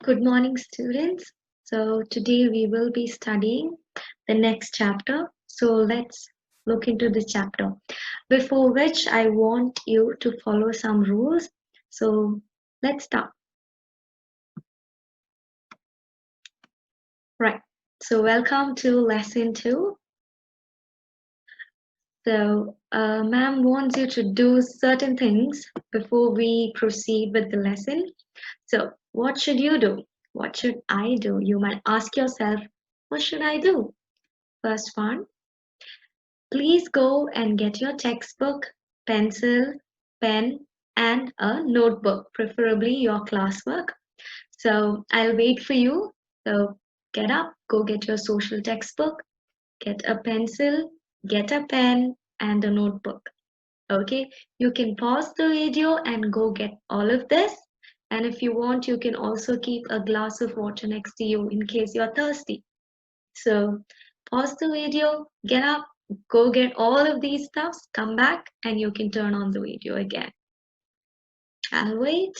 Good morning, students. So, today we will be studying the next chapter. So, let's look into this chapter. Before which, I want you to follow some rules. So, let's start. Right. So, welcome to lesson 2. So, ma'am wants you to do certain things before we proceed with the lesson. So, what should you do? What should I do? You might ask yourself, what should I do? First one, please go and get your textbook, pencil, pen, and a notebook, preferably your classwork. So I'll wait for you. So get up, go get your social textbook, get a pencil, get a pen, and a notebook. Okay, you can pause the video and go get all of this. And if you want, you can also keep a glass of water next to you in case you're thirsty. So pause the video, get up, go get all of these stuffs, come back, and you can turn on the video again. I'll wait.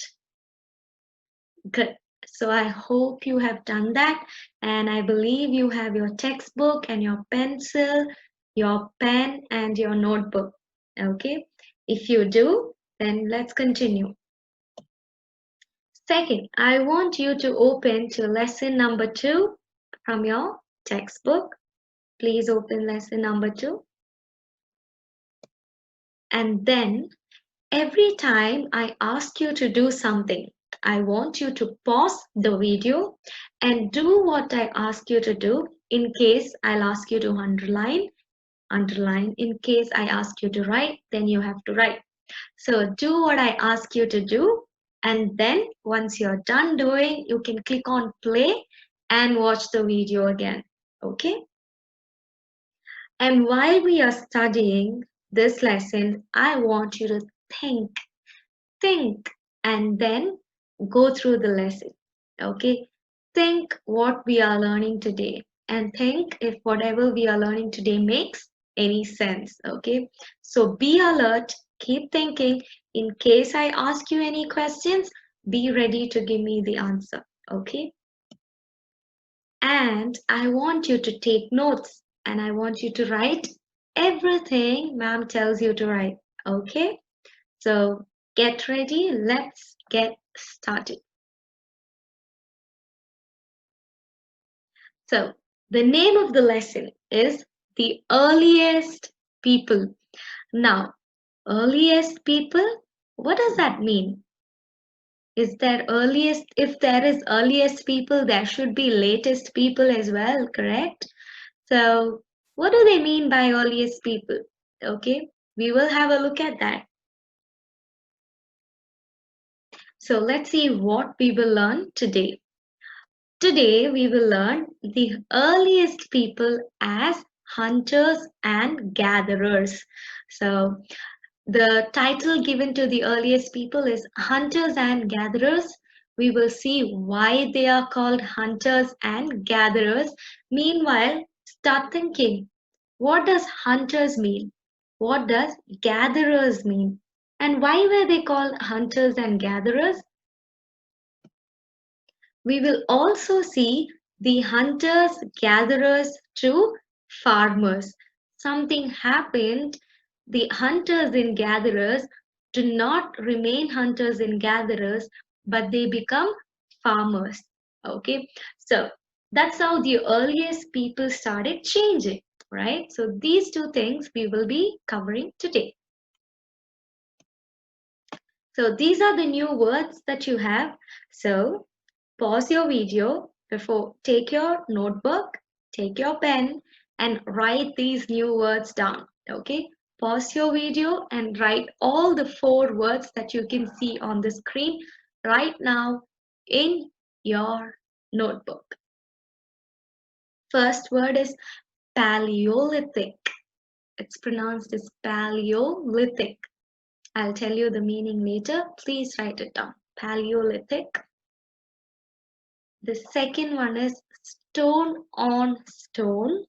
Good. So I hope you have done that, and I believe you have your textbook and your pencil, your pen, and your notebook. Okay. If you do, then let's continue. Second, I want you to open to lesson number 2 from your textbook. Please open lesson number 2. And then every time I ask you to do something, I want you to pause the video and do what I ask you to do. In case I'll ask you to underline, underline. In case I ask you to write, then you have to write. So do what I ask you to do. And then once you're done doing, you can click on play and watch the video again. Okay? And while we are studying this lesson, I want you to think, and then go through the lesson. Okay, think what we are learning today and think if whatever we are learning today makes any sense. Okay, so be alert, keep thinking. In case I ask you any questions, be ready to give me the answer. Okay, and I want you to take notes and I want you to write everything ma'am tells you to write. Okay, so get ready, let's get started. So the name of the lesson is the earliest people. Now, earliest people, what does that mean? Is there earliest, if there is earliest people, there should be latest people as well, correct? So what do they mean by earliest people? Okay, we will have a look at that. So let's see what we will learn today. Today we will learn the earliest people as hunters and gatherers. So the title given to the earliest people is Hunters and Gatherers. We will see why they are called hunters and gatherers. Meanwhile, start thinking, what does hunters mean? What does gatherers mean? And why were they called hunters and gatherers? We will also see the hunters gatherers to farmers. Something happened. The hunters and gatherers do not remain hunters and gatherers, but they become farmers. Okay, so that's how the earliest people started changing, right? So these two things we will be covering today. So these are the new words that you have. So pause your video before take your notebook, take your pen and write these new words down. Okay, pause your video and write all the 4 words that you can see on the screen right now in your notebook. First word is Paleolithic. It's pronounced as Paleolithic. I'll tell you the meaning later. Please write it down. Paleolithic. The second one is stone on stone.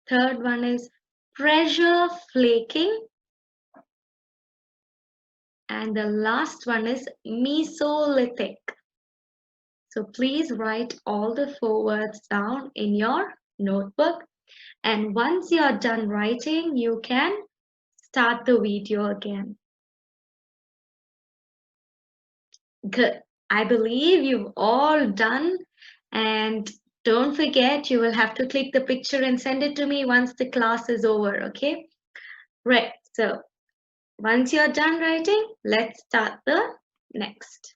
Third one is pressure flaking. And the last one is Mesolithic. So please write all the 4 words down in your notebook. And once you're done writing, you can start the video again. Good. I believe you've all done. And don't forget, you will have to click the picture and send it to me once the class is over, okay? Right. So once you're done writing, let's start the next.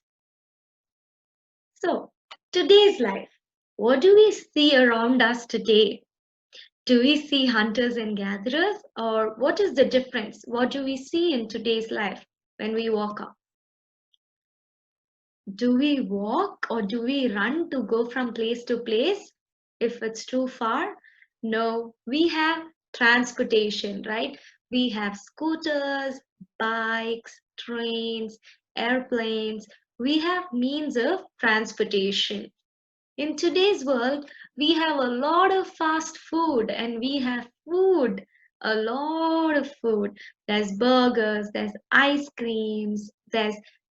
So today's life, what do we see around us today? Do we see hunters and gatherers, or what is the difference? What do we see in today's life when we walk up? Do we walk or do we run to go from place to place if it's too far? No, we have transportation, right? We have scooters, bikes, trains, airplanes. We have means of transportation. In today's world, we have a lot of fast food and we have food, a lot of food. There's burgers, there's ice creams, there's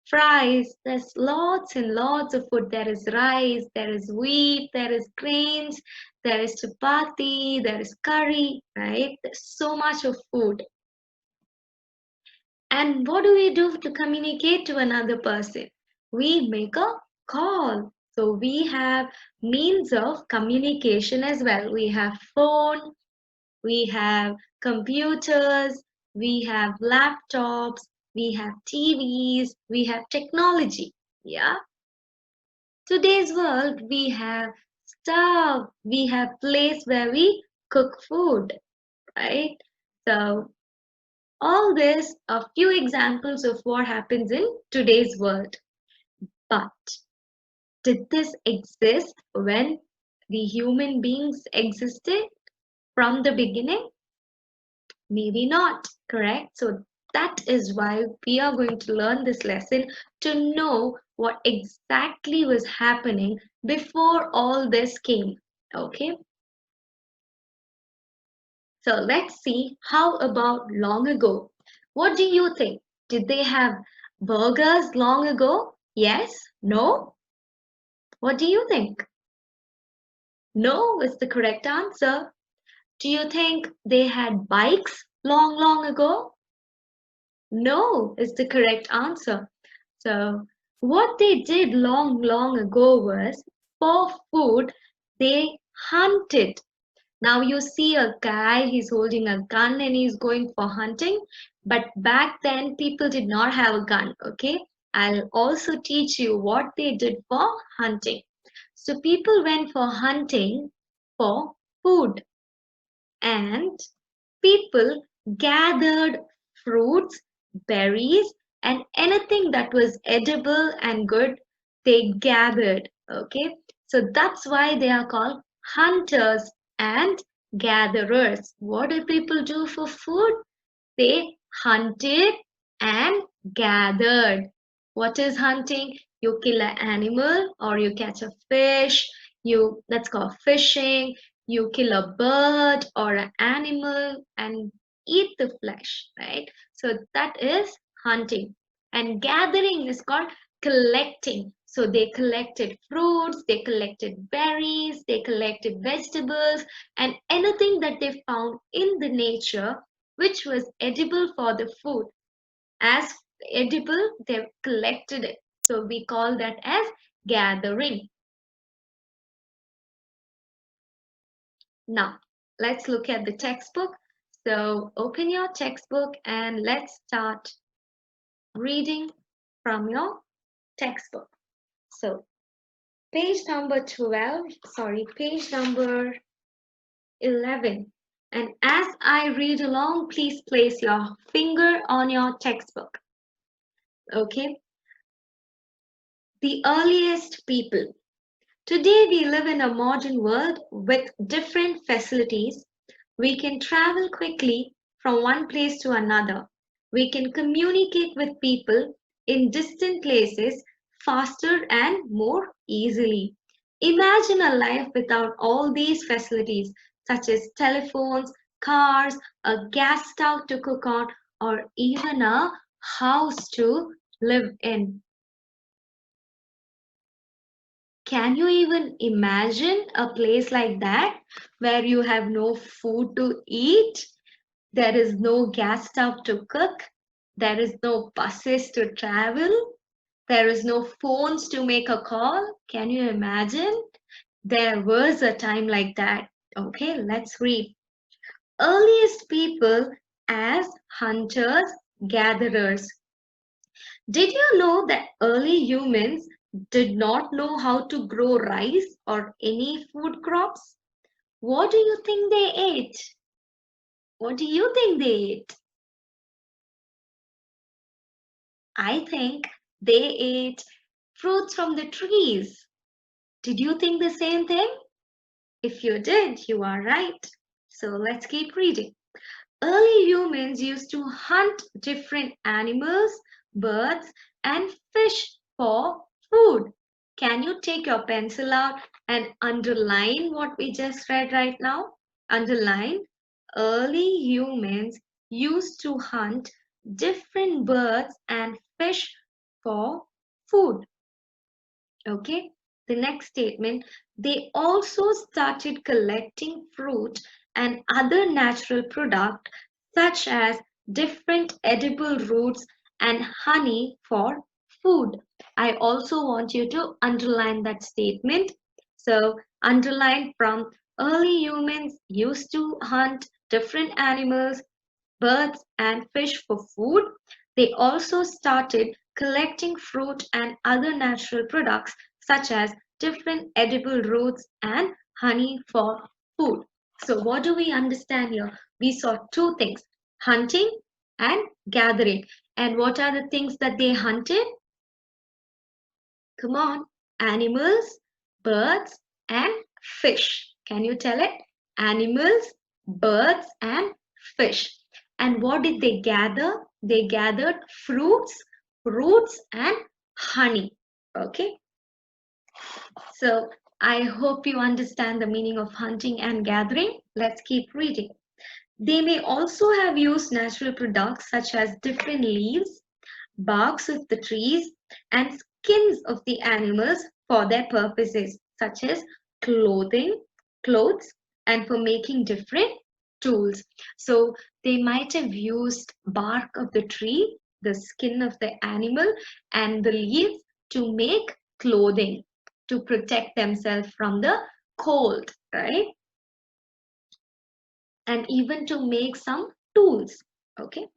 fries, there's lots and lots of food. There is rice, there is wheat, there is grains, there is chapati, there is curry, right? There's so much of food. And what do we do to communicate to another person? We make a call. So we have means of communication as well. We have phone, we have computers, we have laptops, we have TVs, we have technology. Yeah. Today's world, we have stuff, we have place where we cook food, right? So all this a few examples of what happens in today's world. But did this exist when the human beings existed from the beginning? Maybe not, correct? So that is why we are going to learn this lesson to know what exactly was happening before all this came. Okay? So let's see how about long ago. What do you think? Did they have burgers long ago? Yes? No? What do you think? No is the correct answer. Do you think they had bikes long ago? No is the correct answer. So what they did long ago was for food, they hunted. Now you see a guy, he's holding a gun and he's going for hunting. But back then, people did not have a gun, okay? I'll also teach you what they did for hunting. So people went for hunting for food and people gathered fruits, berries, and anything that was edible and good, they gathered, okay? So that's why they are called hunters and gatherers. What do people do for food? They hunted and gathered. What is hunting? You kill an animal or you catch a fish. That's called fishing. You kill a bird or an animal and eat the flesh, right? So that is hunting. And gathering is called collecting. So they collected fruits, they collected berries, they collected vegetables, and anything that they found in the nature which was edible for the food. As edible, they collected it. So we call that as gathering. Now, let's look at the textbook. So open your textbook and let's start reading from your textbook. So page number 12, sorry, page number 11. And as I read along, please place your finger on your textbook. Okay. The earliest people. Today we live in a modern world with different facilities. We can travel quickly from one place to another. We can communicate with people in distant places faster and more easily. Imagine a life without all these facilities, such as telephones, cars, a gas stove to cook on, or even a house to live in. Can you even imagine a place like that where you have no food to eat? There is no gas stove to cook. There is no buses to travel. There is no phones to make a call. Can you imagine? There was a time like that. Okay, let's read. Earliest people as hunters gatherers. Did you know that early humans did not know how to grow rice or any food crops? What do you think they ate? What do you think they ate? I think they ate fruits from the trees. Did you think the same thing? If you did, you are right. So let's keep reading. Early humans used to hunt different animals, birds, and fish for food. Can you take your pencil out and underline what we just read right now? Underline. Early humans used to hunt different birds and fish for food. Okay. The next statement, they also started collecting fruit and other natural products such as different edible roots and honey for food. I also want you to underline that statement. So underline from early humans used to hunt different animals, birds, and fish for food. They also started collecting fruit and other natural products such as different edible roots and honey for food. So, what do we understand here? We saw two things, hunting and gathering. And what are the things that they hunted? Come on, animals, birds, and fish. Can you tell it? Animals, birds, and fish. And what did they gather? They gathered fruits, roots, and honey. Okay, so I hope you understand the meaning of hunting and gathering. Let's keep reading. They may also have used natural products such as different leaves, barks of the trees, and skins of the animals for their purposes, such as clothing, clothes, and for making different tools. So they might have used bark of the tree, the skin of the animal, and the leaves to make clothing to protect themselves from the cold, right? And even to make some tools. Okay.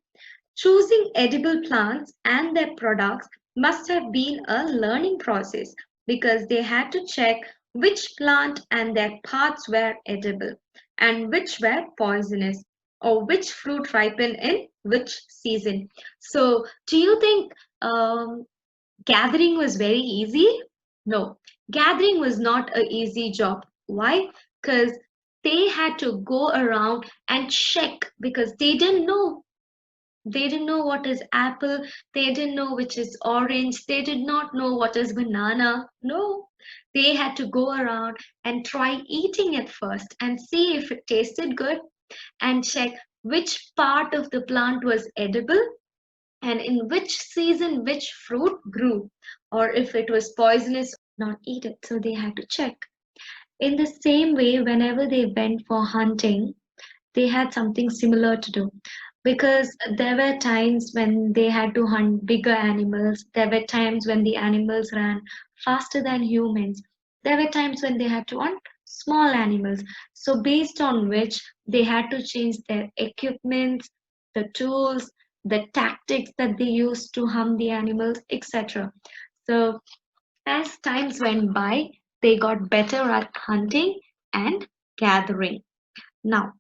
Choosing edible plants and their products must have been a learning process because they had to check which plant and their parts were edible and which were poisonous or which fruit ripened in which season. So, do you think gathering was very easy? No, gathering was not an easy job. Why? Because they had to go around and check because they didn't know what is apple. They didn't know which is orange. They did not know what is banana. No. They had to go around and try eating it first and see if it tasted good and check which part of the plant was edible and in which season which fruit grew or if it was poisonous, not eat it. So they had to check. In the same way, whenever they went for hunting, they had something similar to do because there were times when they had to hunt bigger animals. There were times when the animals ran faster than humans. There were times when they had to hunt small animals. So, based on which they had to change their equipment, the tools, the tactics that they used to hunt the animals, etc. So, as times went by, they got better at hunting and gathering. Now,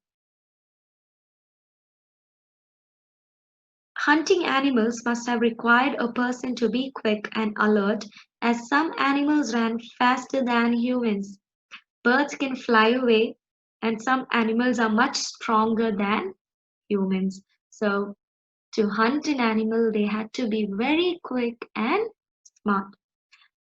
hunting animals must have required a person to be quick and alert, as some animals ran faster than humans. Birds can fly away, and some animals are much stronger than humans. So, to hunt an animal, they had to be very quick and smart.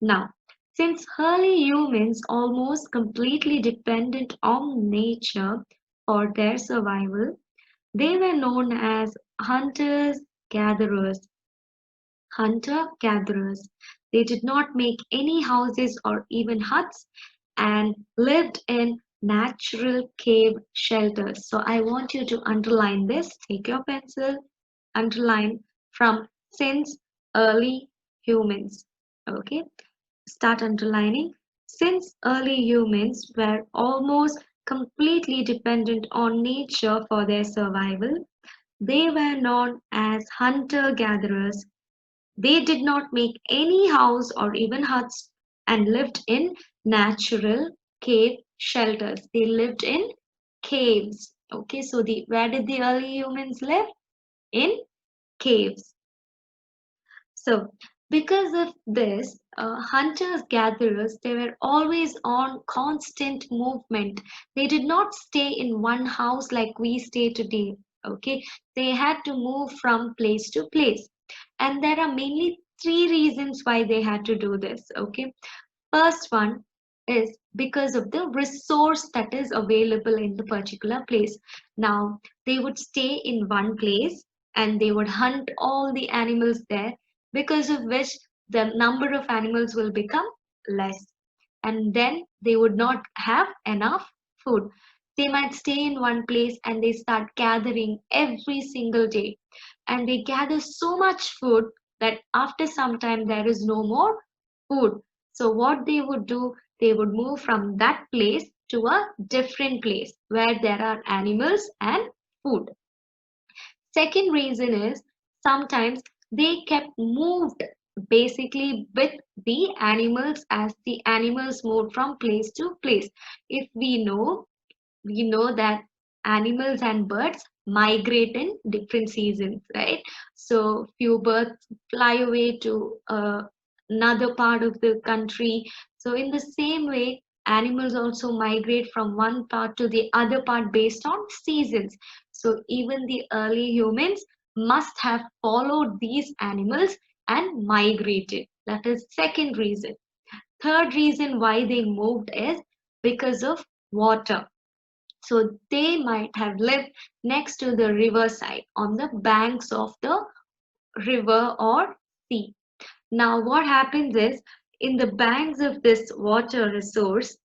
Now, since early humans almost completely dependent on nature for their survival, they were known as hunters gatherers. hunter-gatherers. They did not make any houses or even huts and lived in natural cave shelters. So I want you to underline this. Take your pencil, underline from since early humans. Okay, start underlining. Since early humans were almost completely dependent on nature for their survival, they were known as hunter gatherers. They did not make any house or even huts and lived in natural cave shelters. They lived in caves. Okay, so where did the early humans live? In caves. So, because of this, hunters gatherers, they were always on constant movement. They did not stay in one house like we stay today. Okay, they had to move from place to place, and there are mainly three reasons why they had to do this. Okay, first one is because of the resource that is available in the particular place. Now, they would stay in one place and they would hunt all the animals there, because of which the number of animals will become less. And then they would not have enough food. They might stay in one place and they start gathering every single day. And they gather so much food that after some time there is no more food. So what they would do, they would move from that place to a different place where there are animals and food. Second reason is sometimes they kept moved basically with the animals as the animals moved from place to place. If we know that animals and birds migrate in different seasons, right? So few birds fly away to another part of the country. So in the same way, animals also migrate from one part to the other part based on seasons. So even the early humans must have followed these animals and migrated. That is second reason. Third reason why they moved is because of water. So they might have lived next to the riverside, on the banks of the river or sea. Now, what happens is, in the banks of this water resource,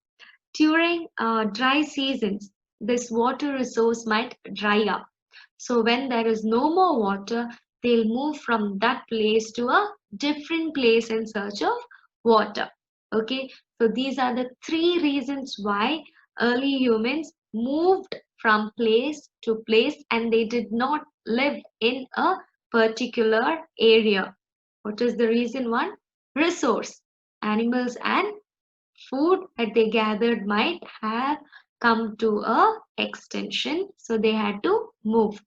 during dry seasons, this water resource might dry up. So when there is no more water, they'll move from that place to a different place in search of water. Okay, so these are the three reasons why early humans moved from place to place and they did not live in a particular area. What is the reason one? Resource. Animals and food that they gathered might have come to a extinction, so they had to move.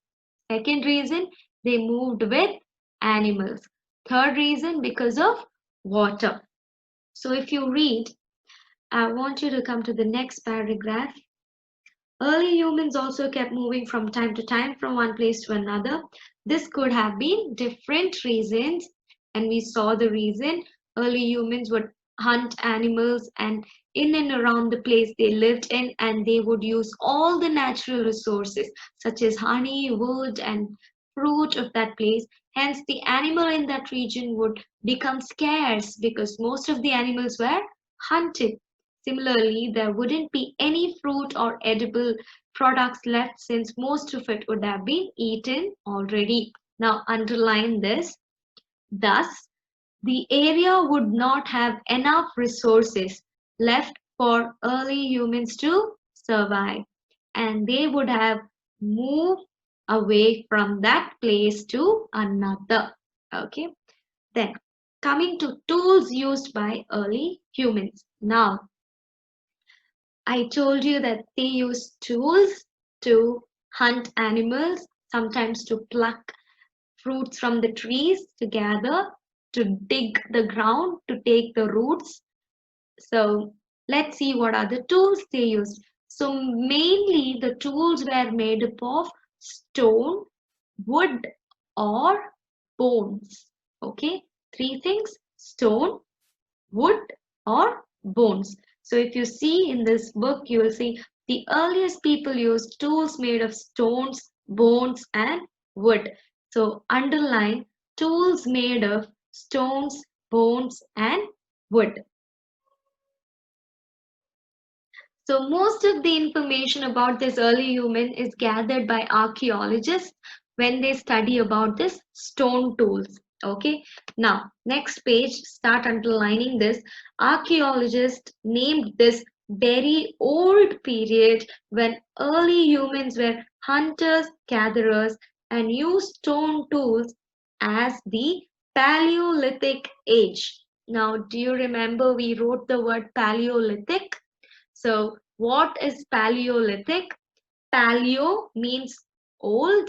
Second reason, they moved with animals. Third reason, because of water. So if you read, I want you to come to the next paragraph. Early humans also kept moving from time to time from one place to another. This could have been different reasons, and we saw the reason. Early humans would hunt animals and in and around the place they lived in, and they would use all the natural resources such as honey, wood, and fruit of that place. Hence, the animal in that region would become scarce because most of the animals were hunted. Similarly, there wouldn't be any fruit or edible products left since most of it would have been eaten already. Now, underline this. Thus, the area would not have enough resources left for early humans to survive, and they would have moved away from that place to another. Okay, then coming to tools used by early humans. Now, I told you that they use tools to hunt animals, sometimes to pluck fruits from the trees, to gather, to dig the ground, to take the roots. So let's see what are the tools they used. So mainly the tools were made up of stone, wood, or bones. Okay, three things: stone, wood, or bones. So if you see in this book, you will see the earliest people used tools made of stones, bones, and wood. So underline tools made of stones, bones, and wood. So most of the information about this early human is gathered by archaeologists when they study about this stone tools. Okay, now next page, start underlining this. Archaeologists named this very old period when early humans were hunters, gatherers, and used stone tools as the Paleolithic age. Now, do you remember we wrote the word Paleolithic? So, what is Paleolithic? Paleo means old,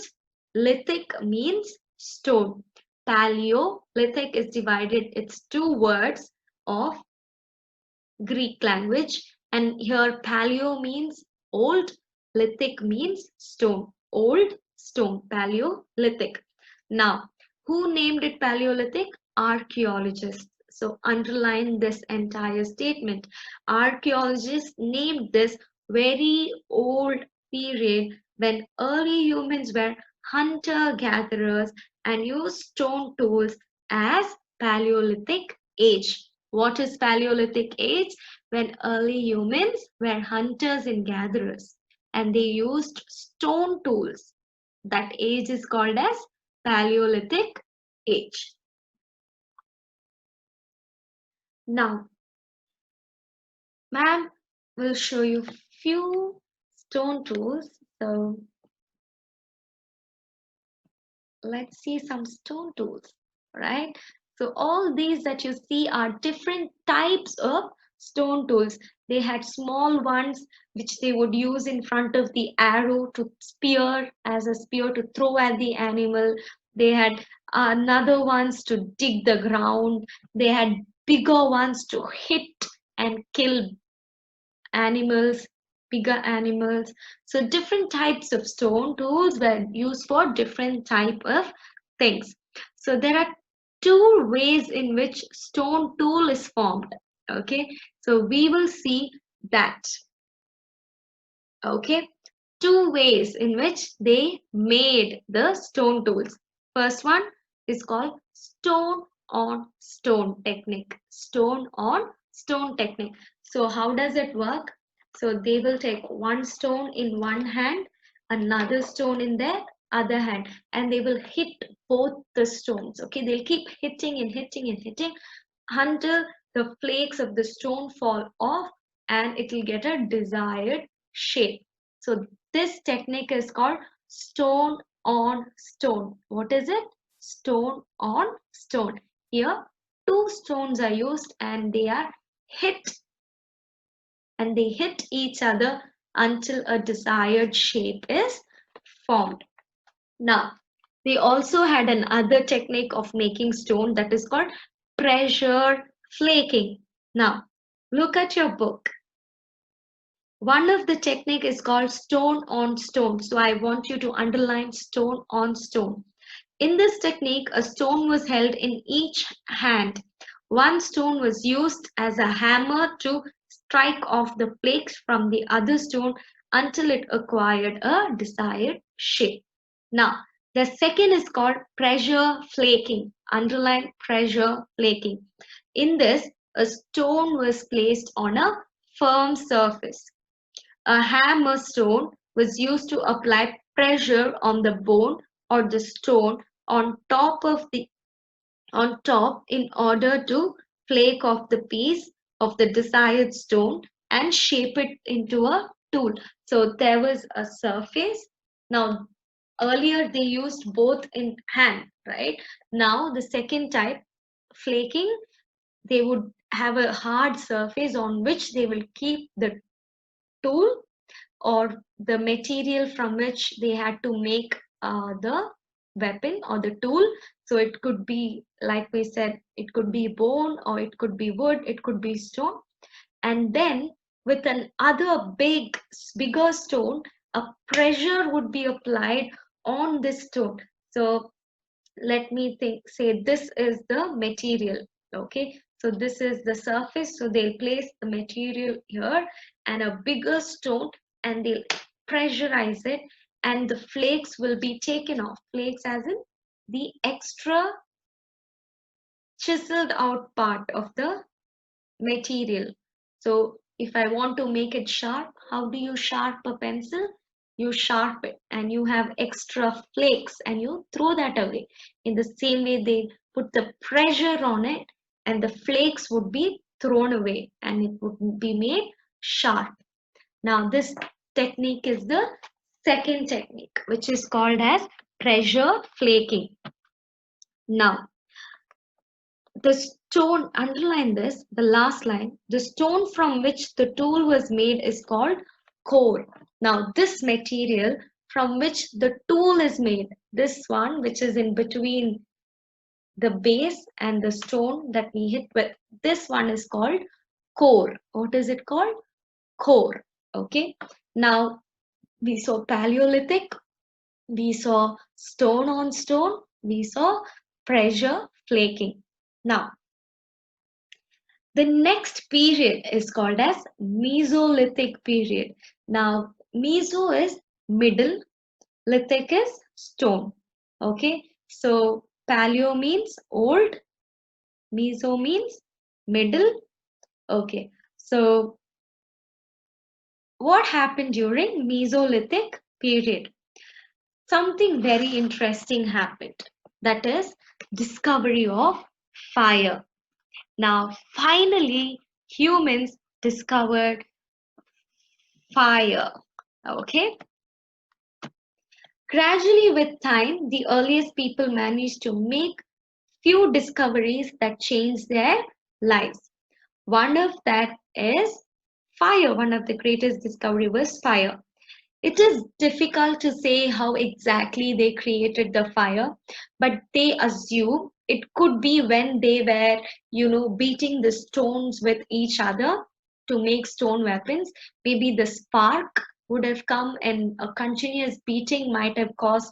lithic means stone. Paleolithic is divided, it's two words of Greek language, and here paleo means old, lithic means stone. Old, stone, Paleolithic. Now, who named it Paleolithic? Archaeologists. So underline this entire statement. Archaeologists named this very old period when early humans were hunter-gatherers and used stone tools as Paleolithic age. What is Paleolithic age? When early humans were hunters and gatherers and they used stone tools. That age is called as Paleolithic age. Now, ma'am will show you few stone tools. So let's see some stone tools, right? So all these that you see are different types of stone tools. They had small ones which they would use in front of the arrow to spear, as a spear to throw at the animal. They had another ones to dig the ground. They had bigger ones to hit and kill animals, bigger animals. So different types of stone tools were used for different type of things. So there are two ways in which stone tool is formed. Okay, so we will see that. Okay, two ways in which they made the stone tools. First one is called stone on stone technique. Stone on stone technique. So how does it work? So they will take one stone in one hand, another stone in their other hand, and they will hit both the stones. Okay, they'll keep hitting and hitting and hitting until the flakes of the stone fall off and it will get a desired shape. So this technique is called stone on stone. What is it? Stone on stone. Here two stones are used and they are hit and they hit each other until a desired shape is formed. Now, they also had another technique of making stone that is called pressure flaking. Now, look at your book. One of the technique is called stone on stone. So I want you to underline stone on stone. In this technique, a stone was held in each hand. One stone was used as a hammer to strike off the flakes from the other stone until it acquired a desired shape. Now, the second is called pressure flaking. Underline pressure flaking. In this, a stone was placed on a firm surface. A hammer stone was used to apply pressure on the bone or the stone on top in order to flake off the piece of the desired stone and shape it into a tool. So there was a surface. Now earlier they used both in hand, right? Now the second type, flaking, they would have a hard surface on which they will keep the tool or the material from which they had to make the weapon or the tool. So it could be, like we said, it could be bone or it could be wood, it could be stone. And then with an other bigger stone, a pressure would be applied on this stone. So let me say this is the material. Okay, so this is the surface, so they'll place the material here and a bigger stone and they'll pressurize it and the flakes will be taken off. Flakes as in the extra chiseled out part of the material. So if I want to make it sharp, how do you sharp a pencil? You sharp it and you have extra flakes and you throw that away. In the same way, they put the pressure on it and the flakes would be thrown away and it would be made sharp. Now, this technique is the second technique, which is called as pressure flaking. Now, the stone, underline this, the last line, the stone from which the tool was made is called core. Now, this material from which the tool is made, this one which is in between the base and the stone that we hit with, this one is called core. What is it called? Core. Okay. Now, we saw Paleolithic, we saw stone on stone, we saw pressure flaking. Now, the next period is called as Mesolithic period. Now, Meso is middle, lithic is stone. Okay, so Paleo means old, Meso means middle. Okay, so what happened during Mesolithic period? Something very interesting happened. That is discovery of fire. Now, finally, humans discovered fire. Okay. Gradually, with time, the earliest people managed to make few discoveries that changed their lives. One of that is fire. One of the greatest discovery was fire. It is difficult to say how exactly they created the fire, but they assume it could be when they were, beating the stones with each other to make stone weapons. Maybe the spark would have come and a continuous beating might have caused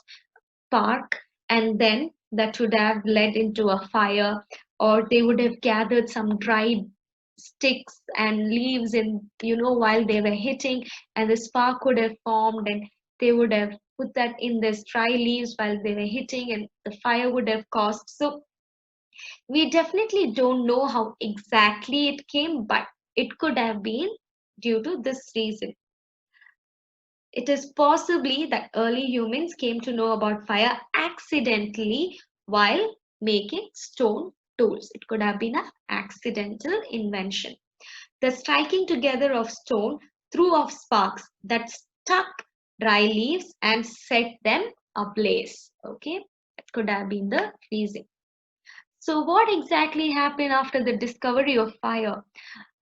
spark, and then that would have led into a fire, or they would have gathered some dry sticks and leaves in, while they were hitting, and the spark would have formed, and they would have put that in this dry leaves while they were hitting, and the fire would have caused. So we definitely don't know how exactly it came, but it could have been due to this reason. It is possibly that early humans came to know about fire accidentally while making stone tools. It could have been an accidental invention. The striking together of stone threw off sparks that stuck dry leaves and set them ablaze. Okay, it could have been the reason. So, what exactly happened after the discovery of fire?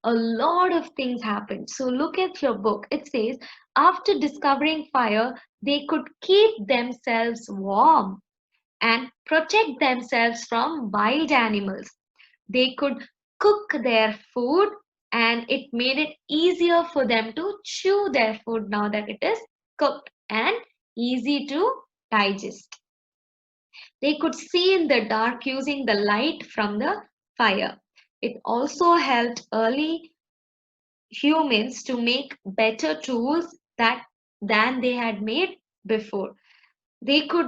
A lot of things happened. So look at your book. It says, after discovering fire, they could keep themselves warm and protect themselves from wild animals. They could cook their food and it made it easier for them to chew their food now that it is cooked and easy to digest. They could see in the dark using the light from the fire. It also helped early humans to make better tools than they had made before. They could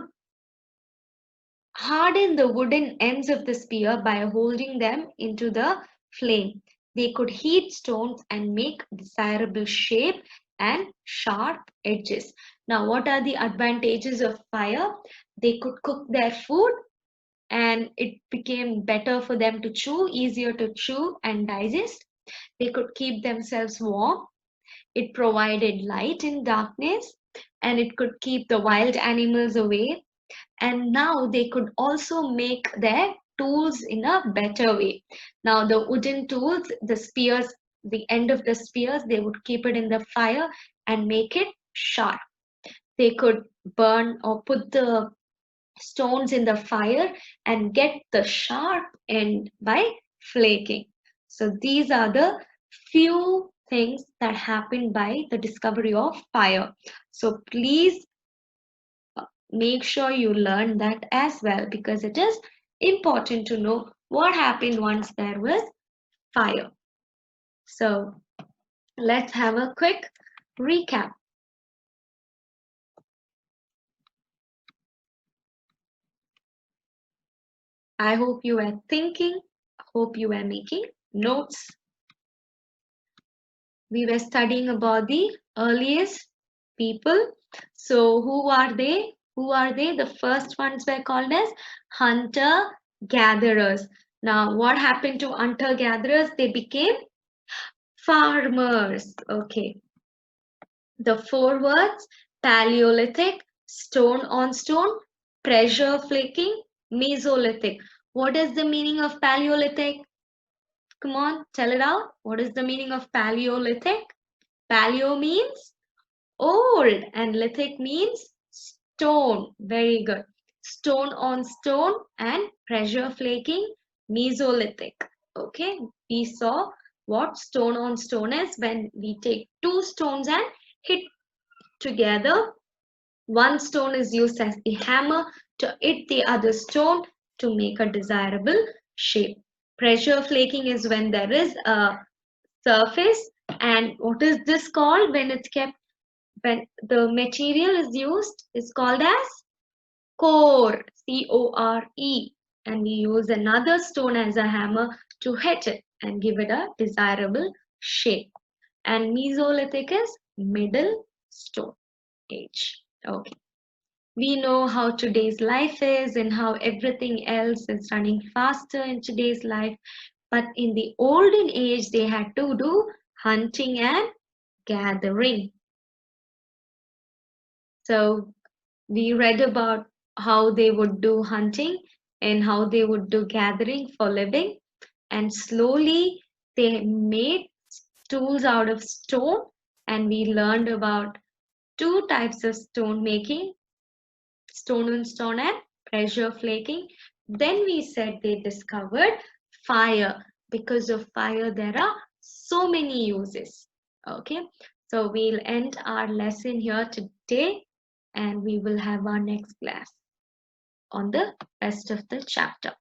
harden the wooden ends of the spear by holding them into the flame. They could heat stones and make desirable shape and sharp edges. Now, what are the advantages of fire? They could cook their food and it became better for them to chew, easier to chew and digest. They could keep themselves warm. It provided light in darkness and it could keep the wild animals away. And now they could also make their tools in a better way. Now, the wooden tools, the spears, the end of the spears, they would keep it in the fire and make it sharp. They could burn or put the stones in the fire and get the sharp end by flaking. So these are the few things that happened by the discovery of fire. So please make sure you learn that as well because it is important to know what happened once there was fire. So let's have a quick recap. I hope you are thinking, hope you are making notes. We were studying about the earliest people. So who are they? Who are they? The first ones were called as hunter gatherers. Now what happened to hunter gatherers? They became farmers. Okay. The four words: Paleolithic, stone on stone, pressure flaking, Mesolithic. What is the meaning of Paleolithic? Come on, tell it out. What is the meaning of Paleolithic? Paleo means old and lithic means stone. Very good. Stone on stone and pressure flaking, Mesolithic. Okay, we saw what stone on stone is when we take two stones and hit together. One stone is used as the hammer to hit the other stone to make a desirable shape. Pressure flaking is when there is a surface. And what is this called when it's kept, when the material is used, is called as core, C-O-R-E. And we use another stone as a hammer to hit it and give it a desirable shape. And Mesolithic is middle stone age. Okay. We know how today's life is and how everything else is running faster in today's life. But in the olden age, they had to do hunting and gathering. So we read about how they would do hunting and how they would do gathering for living. And slowly they made tools out of stone. And we learned about two types of stone making: stone on stone and pressure flaking. Then we said they discovered fire. Because of fire, there are so many uses. Okay, so we'll end our lesson here today and we will have our next class on the rest of the chapter.